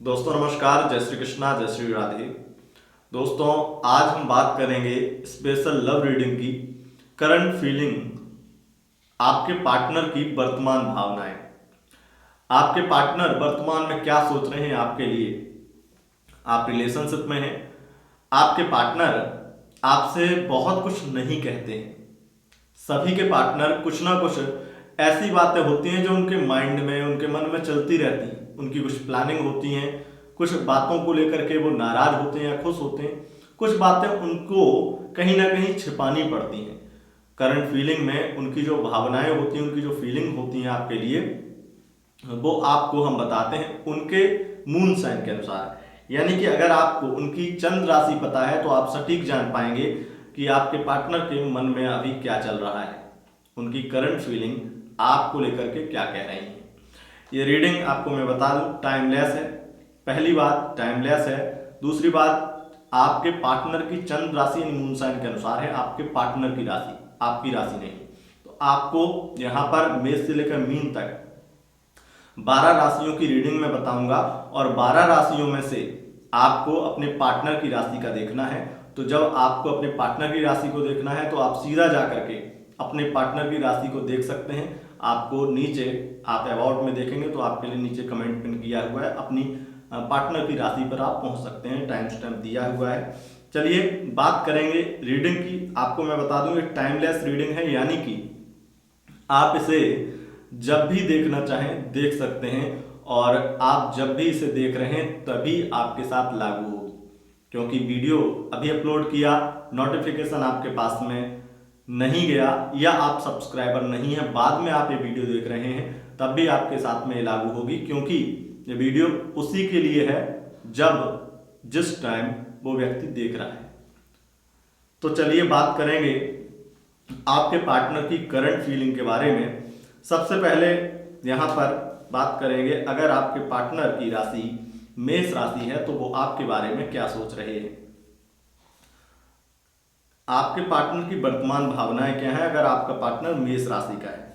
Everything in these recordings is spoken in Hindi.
दोस्तों नमस्कार, जय श्री कृष्णा, जय श्री राधे। दोस्तों आज हम बात करेंगे स्पेशल लव रीडिंग की। करंट फीलिंग, आपके पार्टनर की वर्तमान भावनाएं। आपके पार्टनर वर्तमान में क्या सोच रहे हैं आपके लिए। आप रिलेशनशिप में हैं, आपके पार्टनर आपसे बहुत कुछ नहीं कहते हैं। सभी के पार्टनर कुछ ना कुछ ऐसी बातें होती हैं जो उनके माइंड में, उनके मन में चलती रहती हैं। उनकी कुछ प्लानिंग होती हैं, कुछ बातों को लेकर के वो नाराज होते हैं या खुश होते हैं। कुछ बातें उनको कहीं ना कहीं छिपानी पड़ती हैं। करंट फीलिंग में उनकी जो भावनाएं होती हैं, उनकी जो फीलिंग होती हैं आपके लिए, वो आपको हम बताते हैं उनके मून साइन के अनुसार। यानी कि अगर आपको उनकी चंद्र राशि पता है तो आप सटीक जान पाएंगे कि आपके पार्टनर के मन में अभी क्या चल रहा है, उनकी करंट फीलिंग आपको लेकर के क्या कह रही है। ये रीडिंग आपको मैं बता दूं टाइमलेस है। पहली बात टाइमलेस है। दूसरी बात, आपके पार्टनर की चंद्र राशि यानी मून साइन के अनुसार है, आपके पार्टनर की राशि, आपकी राशि नहीं। तो आपको यहाँ पर मेष से लेकर मीन तक 12 राशियों की रीडिंग में बताऊंगा और 12 राशियों में से आपको अपने पार्टनर की राशि का देखना है। तो जब आपको अपने पार्टनर की राशि को देखना है तो आप सीधा जा करके अपने पार्टनर की राशि को देख सकते हैं। आपको नीचे, आप अबाउट में देखेंगे तो आपके लिए नीचे कमेंट पिन किया हुआ है, अपनी पार्टनर की राशि पर आप पहुंच सकते हैं, टाइम स्टैम्प दिया हुआ है। चलिए बात करेंगे रीडिंग की। आपको मैं बता दूं ये टाइमलेस रीडिंग है, यानी कि आप इसे जब भी देखना चाहें देख सकते हैं और आप जब भी इसे देख रहे हैं तभी आपके साथ लागू होगी। क्योंकि वीडियो अभी अपलोड किया, नोटिफिकेशन आपके पास में नहीं गया या आप सब्सक्राइबर नहीं है, बाद में आप ये वीडियो देख रहे हैं तब भी आपके साथ में लागू होगी। क्योंकि ये वीडियो उसी के लिए है जब जिस टाइम वो व्यक्ति देख रहा है। तो चलिए बात करेंगे आपके पार्टनर की करंट फीलिंग के बारे में। सबसे पहले यहाँ पर बात करेंगे, अगर आपके पार्टनर की राशि मेष राशि है तो वो आपके बारे में क्या सोच रहे हैं। आपके पार्टनर की वर्तमान भावनाएं क्या है अगर आपका पार्टनर मेष राशि का है।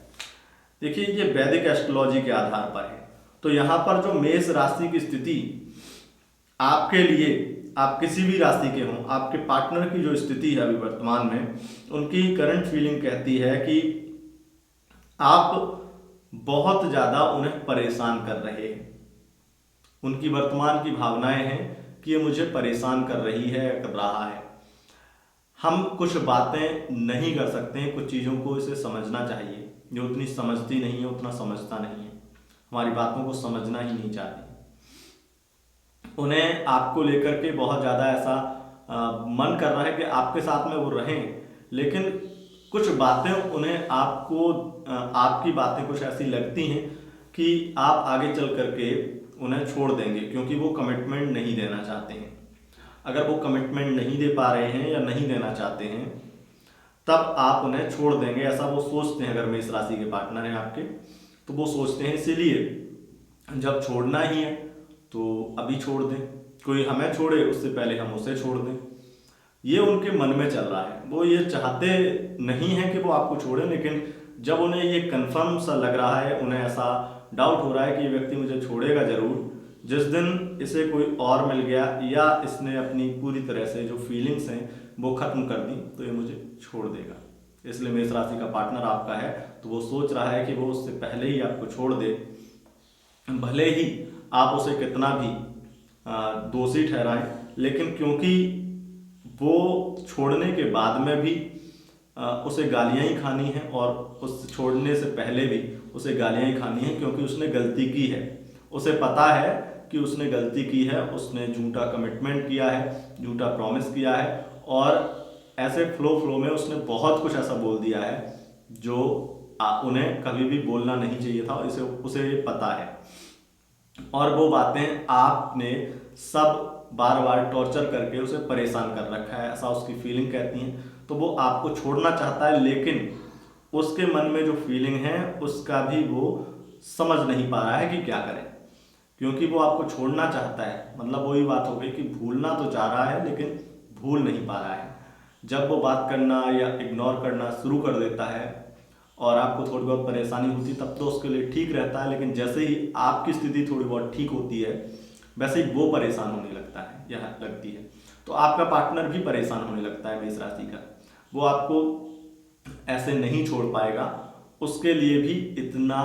देखिए ये वैदिक एस्ट्रोलॉजी के आधार पर है। तो यहाँ पर जो मेष राशि की स्थिति आपके लिए, आप किसी भी राशि के हों, आपके पार्टनर की जो स्थिति है अभी वर्तमान में, उनकी करंट फीलिंग कहती है कि आप बहुत ज़्यादा उन्हें परेशान कर रहे हैं। उनकी वर्तमान की भावनाएं हैं कि ये मुझे परेशान कर रही है, कर रहा है। हम कुछ बातें नहीं कर सकते हैं, कुछ चीज़ों को इसे समझना चाहिए। जो उतनी समझती नहीं है उतना समझता नहीं है, हमारी बातों को समझना ही नहीं चाहती। उन्हें आपको लेकर के बहुत ज़्यादा ऐसा मन कर रहा है कि आपके साथ में वो रहें, लेकिन कुछ बातें उन्हें आपकी बातें कुछ ऐसी लगती हैं कि आप आगे चल करके उन्हें छोड़ देंगे, क्योंकि वो कमिटमेंट नहीं देना चाहते हैं। अगर वो कमिटमेंट नहीं दे पा रहे हैं या नहीं देना चाहते हैं तब आप उन्हें छोड़ देंगे, ऐसा वो सोचते हैं। अगर मेष राशि के पार्टनर हैं आपके तो वो सोचते हैं, इसीलिए जब छोड़ना ही है तो अभी छोड़ दें। कोई हमें छोड़े उससे पहले हम उसे छोड़ दें, ये उनके मन में चल रहा है। वो ये चाहते नहीं है कि वो आपको छोड़े, लेकिन जब उन्हें ये कंफर्म सा लग रहा है, उन्हें ऐसा डाउट हो रहा है कि ये व्यक्ति मुझे छोड़ेगा जरूर, जिस दिन इसे कोई और मिल गया या इसने अपनी पूरी तरह से जो फीलिंग्स हैं वो खत्म कर दी तो ये मुझे छोड़ देगा। इसलिए मेष राशि का पार्टनर आपका है तो वो सोच रहा है कि वो उससे पहले ही आपको छोड़ दे, भले ही आप उसे कितना भी दोषी ठहराएं। लेकिन क्योंकि वो छोड़ने के बाद में भी उसे गालियां ही खानी है और उस छोड़ने से पहले भी उसे गालियां ही खानी है, क्योंकि उसने गलती की है। उसे पता है कि उसने गलती की है, उसने झूठा कमिटमेंट किया है, झूठा प्रॉमिस किया है और ऐसे फ्लो में उसने बहुत कुछ ऐसा बोल दिया है जो उन्हें कभी भी बोलना नहीं चाहिए था, इसे उसे पता है। और वो बातें आपने सब बार बार टॉर्चर करके उसे परेशान कर रखा है, ऐसा उसकी फीलिंग कहती है। तो वो आपको छोड़ना चाहता है, लेकिन उसके मन में जो फीलिंग है उसका भी वो समझ नहीं पा रहा है कि क्या करे। क्योंकि वो आपको छोड़ना चाहता है, मतलब वही बात हो गई कि भूलना तो चाह रहा है लेकिन भूल नहीं पा रहा है। जब वो बात करना या इग्नोर करना शुरू कर देता है और आपको थोड़ी बहुत परेशानी होती तब तो उसके लिए ठीक रहता है, लेकिन जैसे ही आपकी स्थिति थोड़ी बहुत ठीक होती है वैसे ही वो परेशान होने लगता है या लगती है। तो आपका पार्टनर भी परेशान होने लगता है मेष राशि का, वो आपको ऐसे नहीं छोड़ पाएगा। उसके लिए भी इतना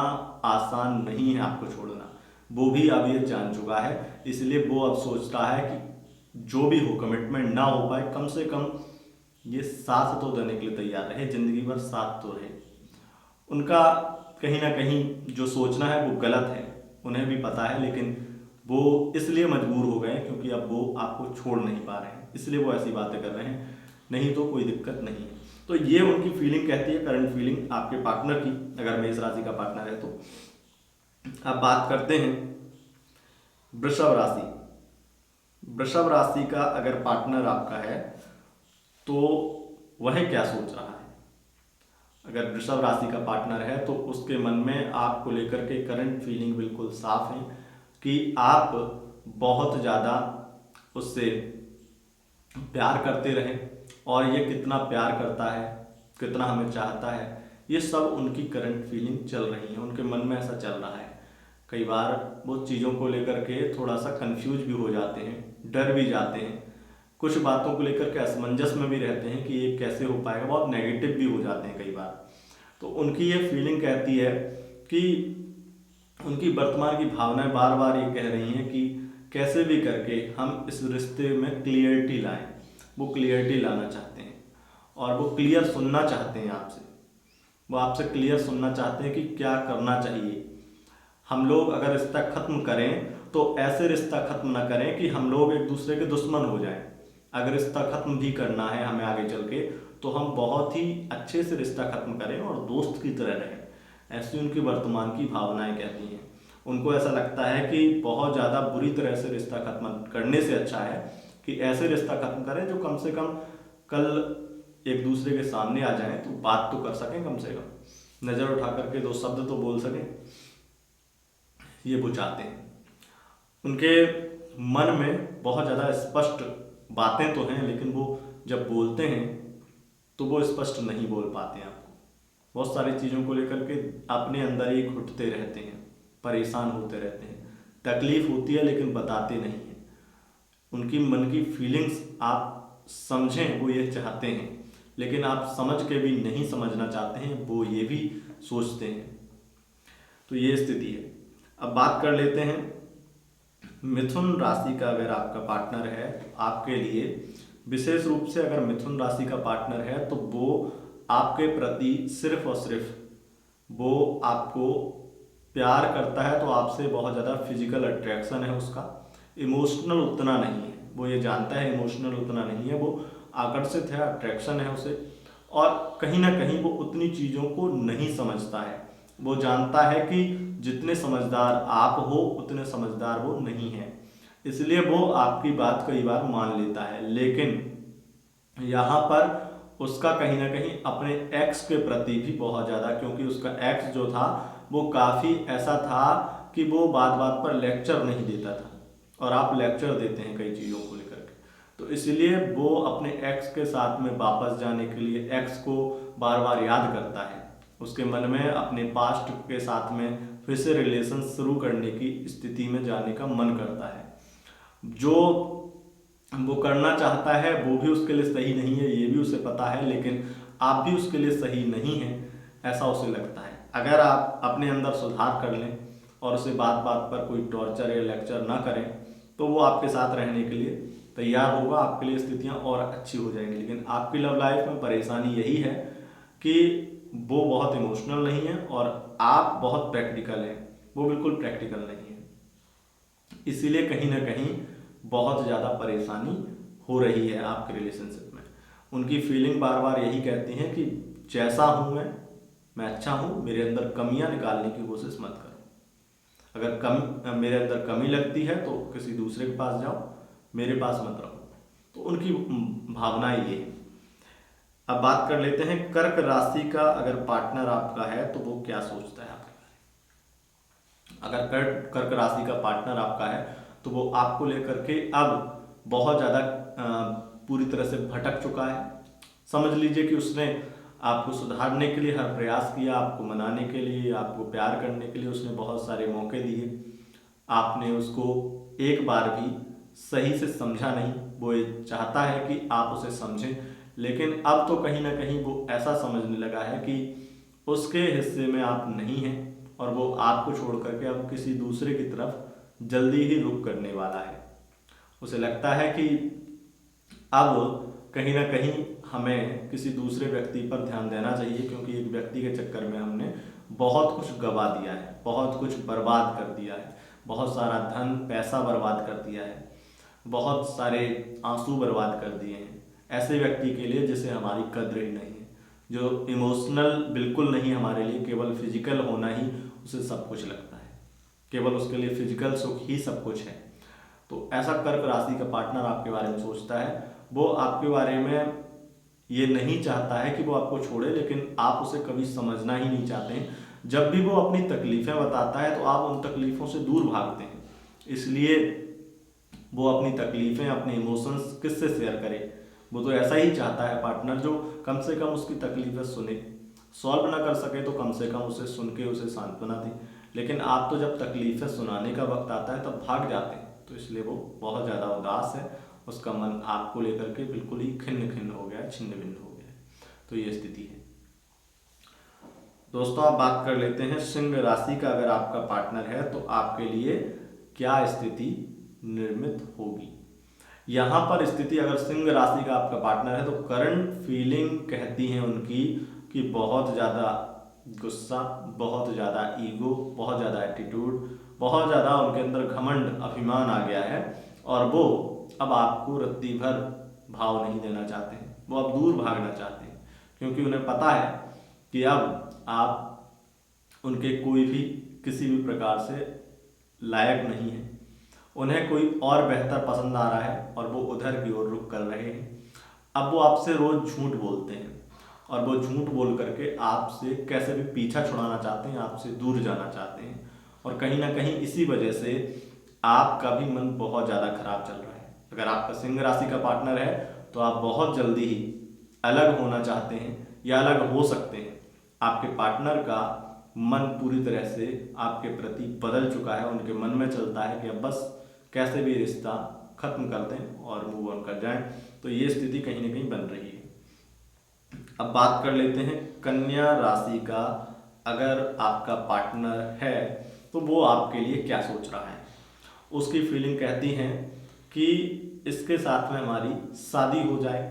आसान नहीं है आपको छोड़ना, वो भी अब ये जान चुका है। इसलिए वो अब सोचता है कि जो भी हो, कमिटमेंट ना हो पाए, कम से कम ये साथ तो देने के लिए तैयार रहे, जिंदगी भर साथ तो रहे। उनका कहीं ना कहीं जो सोचना है वो गलत है, उन्हें भी पता है, लेकिन वो इसलिए मजबूर हो गए क्योंकि अब वो आपको छोड़ नहीं पा रहे हैं, इसलिए वो ऐसी बातें कर रहे हैं, नहीं तो कोई दिक्कत नहीं है। तो ये उनकी फीलिंग कहती है, करंट फीलिंग आपके पार्टनर की, अगर मेष राशि का पार्टनर है तो। अब बात करते हैं वृषभ राशि। वृषभ राशि का अगर पार्टनर आपका है तो वह क्या सोच रहा है। अगर वृषभ राशि का पार्टनर है तो उसके मन में आपको लेकर के करंट फीलिंग बिल्कुल साफ है कि आप बहुत ज़्यादा उससे प्यार करते रहे, और ये कितना प्यार करता है, कितना हमें चाहता है, ये सब उनकी करंट फीलिंग चल रही है, उनके मन में ऐसा चल रहा है। कई बार वो चीज़ों को लेकर के थोड़ा सा कंफ्यूज भी हो जाते हैं, डर भी जाते हैं, कुछ बातों को लेकर के असमंजस में भी रहते हैं कि ये कैसे हो पाएगा, बहुत नेगेटिव भी हो जाते हैं कई बार। तो उनकी ये फीलिंग कहती है कि उनकी वर्तमान की भावनाएं बार बार ये कह रही हैं कि कैसे भी करके हम इस रिश्ते में क्लियरिटी लाएं। वो क्लियरिटी लाना चाहते हैं और वो क्लियर सुनना चाहते हैं आपसे, वो आपसे क्लियर सुनना चाहते हैं कि क्या करना चाहिए। हम लोग अगर रिश्ता खत्म करें तो ऐसे रिश्ता खत्म ना करें कि हम लोग एक दूसरे के दुश्मन हो जाएं। अगर रिश्ता खत्म भी करना है हमें आगे चल के, तो हम बहुत ही अच्छे से रिश्ता खत्म करें और दोस्त की तरह रहें। ऐसी उनकी वर्तमान की भावनाएं कहती हैं। उनको ऐसा लगता है कि बहुत ज़्यादा बुरी तरह से रिश्ता खत्म करने से अच्छा है कि ऐसे रिश्ता खत्म करें जो कम से कम कल एक दूसरे के सामने आ जाएं तो बात तो कर सकें, कम से कम नज़र उठा करके दो शब्द तो बोल सकें। ये वो चाहते हैं। उनके मन में बहुत ज़्यादा स्पष्ट बातें तो हैं, लेकिन वो जब बोलते हैं तो वो स्पष्ट नहीं बोल पाते हैं आपको। बहुत सारी चीज़ों को लेकर के अपने अंदर ही घुटते रहते हैं, परेशान होते रहते हैं, तकलीफ होती है लेकिन बताते नहीं हैं। उनकी मन की फीलिंग्स आप समझें, वो ये चाहते हैं, लेकिन आप समझ के भी नहीं समझना चाहते हैं, वो ये भी सोचते हैं। तो ये स्थिति है। अब बात कर लेते हैं मिथुन राशि का। अगर आपका पार्टनर है तो आपके लिए विशेष रूप से अगर मिथुन राशि का पार्टनर है तो वो आपके प्रति सिर्फ और सिर्फ वो आपको प्यार करता है, तो आपसे बहुत ज़्यादा फिजिकल अट्रैक्शन है उसका, इमोशनल उतना नहीं है। वो ये जानता है इमोशनल उतना नहीं है, वो आकर्षित है, अट्रैक्शन है उसे, और कहीं ना कहीं वो उतनी चीज़ों को नहीं समझता है। वो जानता है कि जितने समझदार आप हो उतने समझदार वो नहीं है, इसलिए वो आपकी बात कई बार मान लेता है। लेकिन यहाँ पर उसका कहीं ना कहीं अपने एक्स के प्रति भी बहुत ज़्यादा, क्योंकि उसका एक्स जो था वो काफ़ी ऐसा था कि वो बात बात पर लेक्चर नहीं देता था, और आप लेक्चर देते हैं कई चीज़ों को लेकर के। तो इसलिए वो अपने एक्स के साथ में वापस जाने के लिए एक्स को बार बार याद करता है। उसके मन में अपने पास्ट के साथ में फिर से रिलेशन शुरू करने की स्थिति में जाने का मन करता है। जो वो करना चाहता है वो भी उसके लिए सही नहीं है, ये भी उसे पता है, लेकिन आप भी उसके लिए सही नहीं है, ऐसा उसे लगता है। अगर आप अपने अंदर सुधार कर लें और उसे बात बात पर कोई टॉर्चर या लेक्चर ना करें तो वो आपके साथ रहने के लिए तैयार होगा, आपके लिए स्थितियाँ और अच्छी हो जाएंगी। लेकिन आपकी लव लाइफ में परेशानी यही है कि वो बहुत इमोशनल नहीं है और आप बहुत प्रैक्टिकल हैं, वो बिल्कुल प्रैक्टिकल नहीं है। इसीलिए कहीं ना कहीं बहुत ज़्यादा परेशानी हो रही है आपके रिलेशनशिप में। उनकी फीलिंग बार बार यही कहती हैं कि जैसा हूँ मैं अच्छा हूँ, मेरे अंदर कमियाँ निकालने की कोशिश मत करो। अगर मेरे अंदर कमी लगती है तो किसी दूसरे के पास जाओ, मेरे पास मत रहो। तो उनकी भावनाएं ये है। अब बात कर लेते हैं कर्क राशि का। अगर पार्टनर आपका है तो वो क्या सोचता है आपके बारे में। अगर कर्क राशि का पार्टनर आपका है तो वो आपको लेकर के अब बहुत ज़्यादा पूरी तरह से भटक चुका है। समझ लीजिए कि उसने आपको सुधारने के लिए हर प्रयास किया, आपको मनाने के लिए, आपको प्यार करने के लिए उसने बहुत सारे मौके दिए, आपने उसको एक बार भी सही से समझा नहीं। वो ये चाहता है कि आप उसे समझें, लेकिन अब तो कहीं ना कहीं वो ऐसा समझने लगा है कि उसके हिस्से में आप नहीं हैं और वो आपको छोड़ करके अब किसी दूसरे की तरफ जल्दी ही रुख करने वाला है। उसे लगता है कि अब कहीं ना कहीं हमें किसी दूसरे व्यक्ति पर ध्यान देना चाहिए, क्योंकि एक व्यक्ति के चक्कर में हमने बहुत कुछ गवा दिया है, बहुत कुछ बर्बाद कर दिया है, बहुत सारा धन पैसा बर्बाद कर दिया है, बहुत सारे आंसू बर्बाद कर दिए हैं ऐसे व्यक्ति के लिए जिसे हमारी कद्र ही नहीं है, जो इमोशनल बिल्कुल नहीं हमारे लिए, केवल फिजिकल होना ही उसे सब कुछ लगता है, केवल उसके लिए फिजिकल सुख ही सब कुछ है। तो ऐसा कर्क राशि का पार्टनर आपके बारे में सोचता है। वो आपके बारे में ये नहीं चाहता है कि वो आपको छोड़े, लेकिन आप उसे कभी समझना ही नहीं चाहते हैं। जब भी वो अपनी तकलीफ़ें बताता है तो आप उन तकलीफ़ों से दूर भागते हैं, इसलिए वो अपनी तकलीफ़ें, अपने इमोशंस किससे शेयर करे। वो तो ऐसा ही चाहता है पार्टनर जो कम से कम उसकी तकलीफ़ें सुने, सॉल्व ना कर सके तो कम से कम उसे सुन के उसे सांत्वना दे। लेकिन आप तो जब तकलीफ़ें सुनाने का वक्त आता है तब भाग जाते हैं, तो इसलिए वो बहुत ज़्यादा उदास है। उसका मन आपको लेकर के बिल्कुल ही खिन्न खिन्न हो गया है, छिन्न भिन्न हो गया है। तो ये स्थिति है। दोस्तों आप बात कर लेते हैं सिंह राशि का। अगर आपका पार्टनर है तो आपके लिए क्या स्थिति निर्मित होगी। यहाँ पर स्थिति, अगर सिंह राशि का आपका पार्टनर है तो करंट फीलिंग कहती है उनकी कि बहुत ज़्यादा गुस्सा, बहुत ज़्यादा ईगो, बहुत ज़्यादा एटीट्यूड, बहुत ज़्यादा उनके अंदर घमंड, अभिमान आ गया है और वो अब आपको रत्ती भर भाव नहीं देना चाहते हैं। वो अब दूर भागना चाहते हैं, क्योंकि उन्हें पता है कि अब आप उनके कोई भी किसी भी प्रकार से लायक नहीं है। उन्हें कोई और बेहतर पसंद आ रहा है और वो उधर की ओर रुख कर रहे हैं। अब वो आपसे रोज झूठ बोलते हैं और वो झूठ बोल करके आपसे कैसे भी पीछा छुड़ाना चाहते हैं, आपसे दूर जाना चाहते हैं। और कहीं ना कहीं इसी वजह से आपका भी मन बहुत ज़्यादा खराब चल रहा है। अगर आपका सिंह राशि का पार्टनर है तो आप बहुत जल्दी ही अलग होना चाहते हैं या अलग हो सकते हैं। आपके पार्टनर का मन पूरी तरह से आपके प्रति बदल चुका है। उनके मन में चलता है कि अब बस कैसे भी रिश्ता खत्म कर दें और मूव ऑन कर जाएं। तो ये स्थिति कहीं ना कहीं बन रही है। अब बात कर लेते हैं कन्या राशि का। अगर आपका पार्टनर है तो वो आपके लिए क्या सोच रहा है। उसकी फीलिंग कहती है कि इसके साथ में हमारी शादी हो जाए।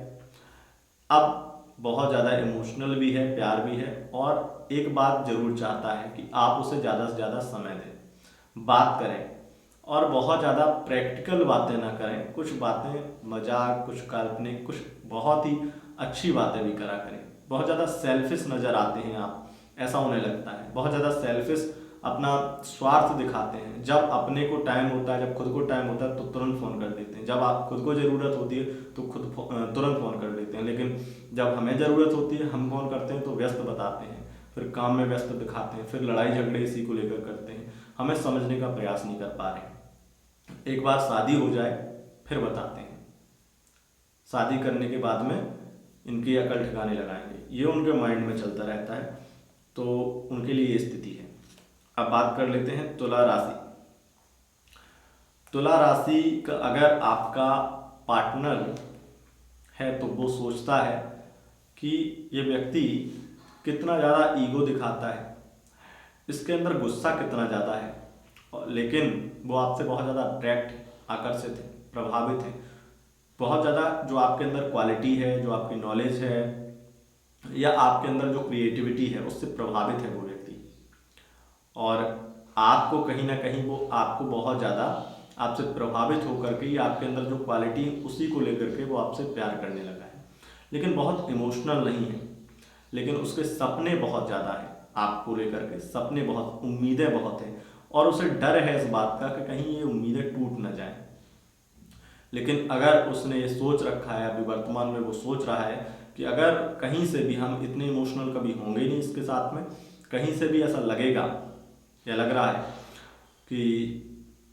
अब बहुत ज़्यादा इमोशनल भी है, प्यार भी है, और एक बात ज़रूर चाहता है कि आप उसे ज़्यादा से ज़्यादा समय दें, बात करें और बहुत ज़्यादा प्रैक्टिकल बातें ना करें। कुछ बातें मजाक, कुछ काल्पनिक, कुछ बहुत ही अच्छी बातें भी करा करें। बहुत ज़्यादा सेल्फिश नज़र आते हैं आप, ऐसा उन्हें लगता है। बहुत ज़्यादा सेल्फिश, अपना स्वार्थ दिखाते हैं। जब अपने को टाइम होता है, जब खुद को टाइम होता है तो तुरंत फ़ोन कर देते हैं। जब आप खुद को ज़रूरत होती है तो तुरंत फ़ोन कर देते हैं। लेकिन जब हमें ज़रूरत होती है हम फ़ोन करते हैं तो व्यस्त बताते हैं, फिर काम में व्यस्त दिखाते हैं, फिर लड़ाई झगड़े इसी को लेकर करते हैं। हमें समझने का प्रयास नहीं कर पा रहे हैं। एक बार शादी हो जाए फिर बताते हैं। शादी करने के बाद में इनकी अकल ठिकाने लगाएंगे, ये उनके माइंड में चलता रहता है। तो उनके लिए ये स्थिति है। अब बात कर लेते हैं तुला राशि। तुला राशि का अगर आपका पार्टनर है तो वो सोचता है कि ये व्यक्ति कितना ज़्यादा ईगो दिखाता है, इसके अंदर गुस्सा कितना ज़्यादा है, लेकिन वो आपसे बहुत ज़्यादा अट्रैक्ट, आकर्षित है, प्रभावित है। बहुत ज़्यादा जो आपके अंदर क्वालिटी है, जो आपकी नॉलेज है या आपके अंदर जो क्रिएटिविटी है उससे प्रभावित है वो व्यक्ति। और आपको कहीं ना कहीं वो आपको बहुत ज़्यादा आपसे प्रभावित होकर के आपके अंदर जो क्वालिटी उसी को लेकर के वो आपसे प्यार करने लगा है। लेकिन बहुत इमोशनल नहीं है, लेकिन उसके सपने बहुत ज़्यादा हैं आपको लेकर के, सपने बहुत, उम्मीदें बहुत हैं और उसे डर है इस बात का कि कहीं ये उम्मीदें टूट ना जाएं। लेकिन अगर उसने ये सोच रखा है, अभी वर्तमान में वो सोच रहा है कि अगर कहीं से भी हम इतने इमोशनल कभी होंगे ही नहीं इसके साथ में, कहीं से भी ऐसा लगेगा या लग रहा है कि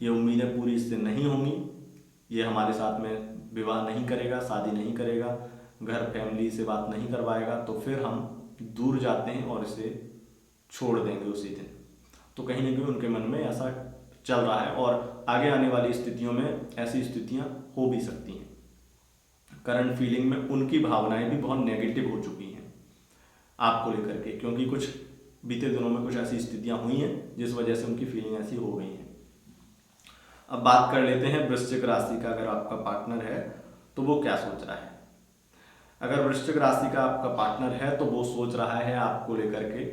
ये उम्मीदें पूरी इससे नहीं होंगी, ये हमारे साथ में विवाह नहीं करेगा, शादी नहीं करेगा, घर फैमिली से बात नहीं करवाएगा, तो फिर हम दूर जाते हैं और इसे छोड़ देंगे उसी दिन। तो कहीं ना कहीं उनके मन में ऐसा चल रहा है और आगे आने वाली स्थितियों में ऐसी स्थितियां हो भी सकती हैं। करंट फीलिंग में उनकी भावनाएं भी बहुत नेगेटिव हो चुकी हैं आपको लेकर के, क्योंकि कुछ बीते दिनों में कुछ ऐसी स्थितियां हुई हैं जिस वजह से उनकी फीलिंग ऐसी हो गई हैं। अब बात कर लेते हैं वृश्चिक राशि का। अगर आपका पार्टनर है तो वो क्या सोच रहा है। अगर वृश्चिक राशि का आपका पार्टनर है तो वो सोच रहा है आपको लेकर के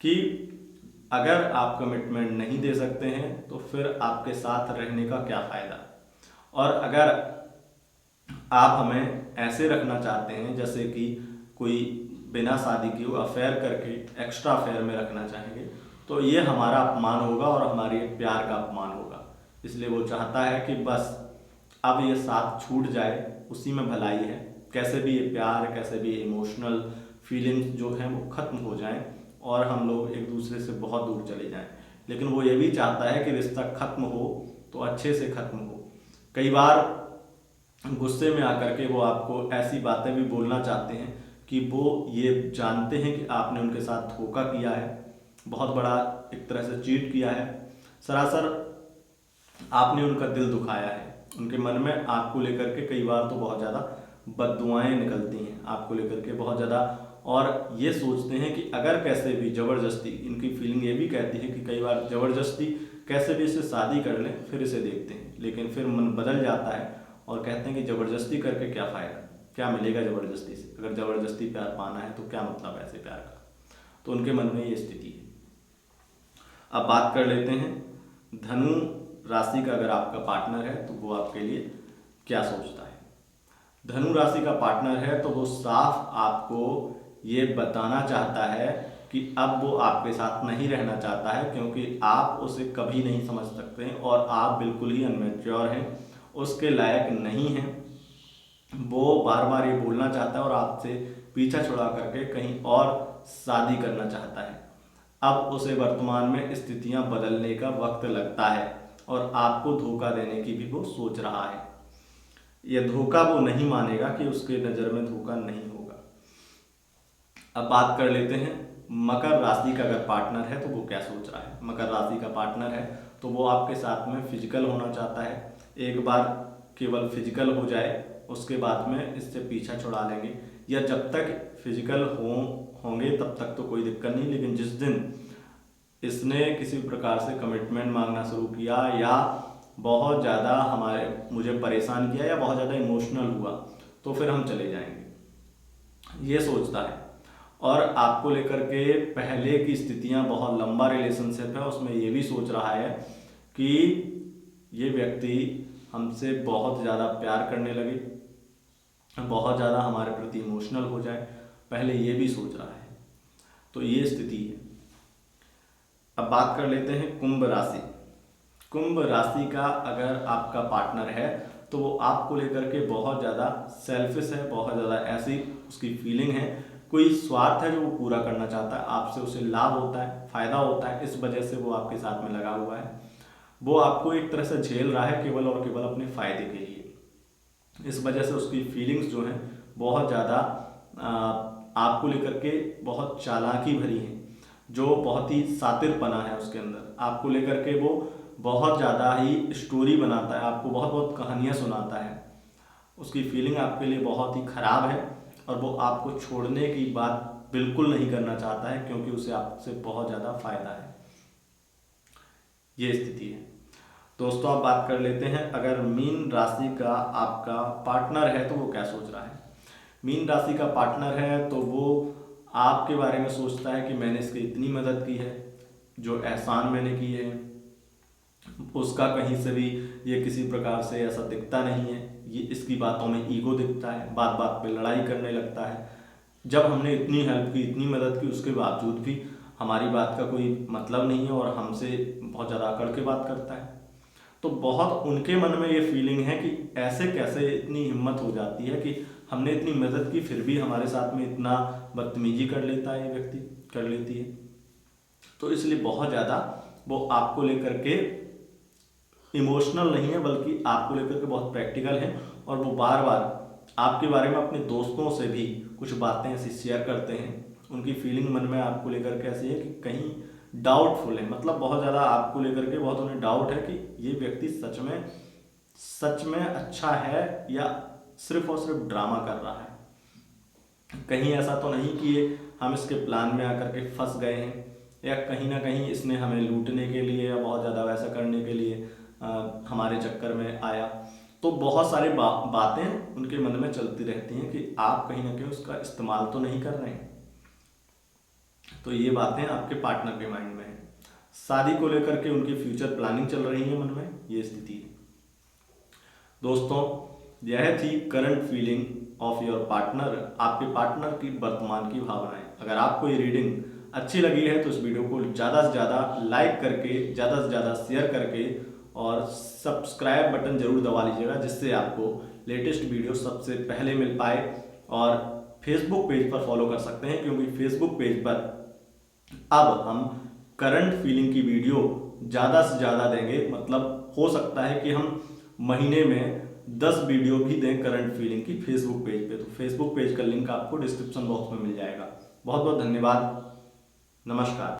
कि अगर आप कमिटमेंट नहीं दे सकते हैं तो फिर आपके साथ रहने का क्या फ़ायदा, और अगर आप हमें ऐसे रखना चाहते हैं जैसे कि कोई बिना शादी के अफेयर करके एक्स्ट्रा अफेयर में रखना चाहेंगे तो ये हमारा अपमान होगा और हमारे प्यार का अपमान होगा। इसलिए वो चाहता है कि बस अब ये साथ छूट जाए, उसी में भलाई है। कैसे भी ये प्यार, कैसे भी इमोशनल फीलिंग्स जो हैं वो ख़त्म हो जाएं और हम लोग एक दूसरे से बहुत दूर चले जाएं। लेकिन वो ये भी चाहता है कि रिश्ता ख़त्म हो तो अच्छे से ख़त्म हो। कई बार गुस्से में आकर के वो आपको ऐसी बातें भी बोलना चाहते हैं कि वो ये जानते हैं कि आपने उनके साथ धोखा किया है, बहुत बड़ा एक तरह से चीट किया है, सरासर आपने उनका दिल दुखाया है। उनके मन में आपको लेकर के कई बार तो बहुत ज़्यादा बद्दुआएं निकलती हैं आपको लेकर के बहुत ज़्यादा, और ये सोचते हैं कि अगर कैसे भी ज़बरदस्ती, इनकी फीलिंग ये भी कहती है कि कई बार ज़बरदस्ती कैसे भी इससे शादी कर लें फिर इसे देखते हैं, लेकिन फिर मन बदल जाता है और कहते हैं कि ज़बरदस्ती करके क्या फ़ायदा, क्या मिलेगा ज़बरदस्ती से। अगर ज़बरदस्ती प्यार पाना है तो क्या मतलब ऐसे प्यार का। तो उनके मन में ये स्थिति है। अब बात कर लेते हैं धनु राशि का। अगर आपका पार्टनर है तो वो आपके लिए क्या सोचता है। धनु राशि का पार्टनर है तो वो साफ आपको ये बताना चाहता है कि अब वो आपके साथ नहीं रहना चाहता है, क्योंकि आप उसे कभी नहीं समझ सकते हैं और आप बिल्कुल ही अनमेच्योर हैं, उसके लायक नहीं हैं। वो बार बार ये बोलना चाहता है और आपसे पीछा छुड़ा करके कहीं और शादी करना चाहता है। अब उसे वर्तमान में स्थितियां बदलने का वक्त लगता है और आपको धोखा देने की भी वो सोच रहा है। यह धोखा वो नहीं मानेगा कि उसके नज़र में धोखा नहीं होगा। अब बात कर लेते हैं मकर राशि का। अगर पार्टनर है तो वो क्या सोच रहा है। मकर राशि का पार्टनर है तो वो आपके साथ में फिजिकल होना चाहता है। एक बार केवल फिजिकल हो जाए उसके बाद में इससे पीछा छुड़ा लेंगे, या जब तक फिजिकल होंगे तब तक तो कोई दिक्कत नहीं, लेकिन जिस दिन इसने किसी प्रकार से कमिटमेंट मांगना शुरू किया या बहुत ज़्यादा मुझे परेशान किया या बहुत ज़्यादा इमोशनल हुआ तो फिर हम चले जाएंगे, ये सोचता है। और आपको लेकर के पहले की स्थितियां, बहुत लंबा रिलेशनशिप है, उसमें ये भी सोच रहा है कि ये व्यक्ति हमसे बहुत ज़्यादा प्यार करने लगे, बहुत ज़्यादा हमारे प्रति इमोशनल हो जाए, पहले ये भी सोच रहा है। तो ये स्थिति है। अब बात कर लेते हैं कुंभ राशि। कुंभ राशि का अगर आपका पार्टनर है तो वो आपको लेकर के बहुत ज़्यादा सेल्फिश है, बहुत ज़्यादा ऐसी उसकी फीलिंग है, कोई स्वार्थ है जो वो पूरा करना चाहता है आपसे, उसे लाभ होता है, फ़ायदा होता है, इस वजह से वो आपके साथ में लगा हुआ है। वो आपको एक तरह से झेल रहा है केवल और केवल अपने फ़ायदे के लिए। इस वजह से उसकी फीलिंग्स जो हैं बहुत ज़्यादा आपको लेकर के बहुत चालाकी भरी हैं, जो बहुत ही शातिरपना है उसके अंदर। आपको लेकर के वो बहुत ज़्यादा ही स्टोरी बनाता है, आपको बहुत बहुत कहानियाँ सुनाता है। उसकी फीलिंग आपके लिए बहुत ही ख़राब है और वो आपको छोड़ने की बात बिल्कुल नहीं करना चाहता है, क्योंकि उसे आपसे बहुत ज़्यादा फ़ायदा है। ये स्थिति है दोस्तों। आप बात कर लेते हैं अगर मीन राशि का आपका पार्टनर है तो वो क्या सोच रहा है। मीन राशि का पार्टनर है तो वो आपके बारे में सोचता है कि मैंने इसकी इतनी मदद की है, जो एहसान मैंने किए हैं उसका कहीं से भी ये किसी प्रकार से ऐसा दिखता नहीं है। ये इसकी बातों में ईगो दिखता है, बात बात पे लड़ाई करने लगता है। जब हमने इतनी हेल्प की, इतनी मदद की, उसके बावजूद भी हमारी बात का कोई मतलब नहीं है और हमसे बहुत ज़्यादा अकड़ के बात करता है। तो बहुत उनके मन में ये फीलिंग है कि ऐसे कैसे इतनी हिम्मत हो जाती है कि हमने इतनी मदद की फिर भी हमारे साथ में इतना बदतमीजी कर लेता है, ये व्यक्ति कर लेती है। तो इसलिए बहुत ज़्यादा वो आपको लेकर के इमोशनल नहीं है, बल्कि आपको लेकर के बहुत प्रैक्टिकल है। और वो बार बार आपके बारे में अपने दोस्तों से भी कुछ बातें ऐसी शेयर करते हैं। उनकी फीलिंग मन में आपको लेकर के ऐसी है कि कहीं डाउटफुल है, मतलब बहुत ज़्यादा आपको लेकर के बहुत उन्हें डाउट है कि ये व्यक्ति सच में अच्छा है या सिर्फ और सिर्फ ड्रामा कर रहा है। कहीं ऐसा तो नहीं कि ये हम इसके प्लान में आकर के फंस गए हैं, या कहीं ना कहीं इसने हमें लूटने के लिए या बहुत ज़्यादा वैसा करने के लिए हमारे चक्कर में आया। तो बहुत सारी बातें उनके मन में चलती रहती हैं कि आप कहीं ना कहीं उसका इस्तेमाल तो नहीं कर रहे हैं। तो ये बातें आपके पार्टनर के माइंड में है। शादी को लेकर के उनकी फ्यूचर प्लानिंग चल रही है मन में, ये स्थिति है। दोस्तों, यह थी current feeling of your partner, आपके पार्टनर की वर्तमान की भावनाएं। अगर आपको ये रीडिंग अच्छी लगी है तो इस वीडियो को ज़्यादा से ज़्यादा लाइक करके, ज़्यादा से ज़्यादा शेयर करके और सब्सक्राइब बटन जरूर दबा लीजिएगा, जिससे आपको लेटेस्ट वीडियो सबसे पहले मिल पाए। और फेसबुक पेज पर फॉलो कर सकते हैं, क्योंकि फेसबुक पेज पर अब हम करंट फीलिंग की वीडियो ज़्यादा से ज़्यादा देंगे। मतलब हो सकता है कि हम महीने में 10 वीडियो भी दें करंट फीलिंग की फेसबुक पेज पे। तो फेसबुक पेज का लिंक आपको डिस्क्रिप्शन बॉक्स में मिल जाएगा। बहुत बहुत धन्यवाद। नमस्कार।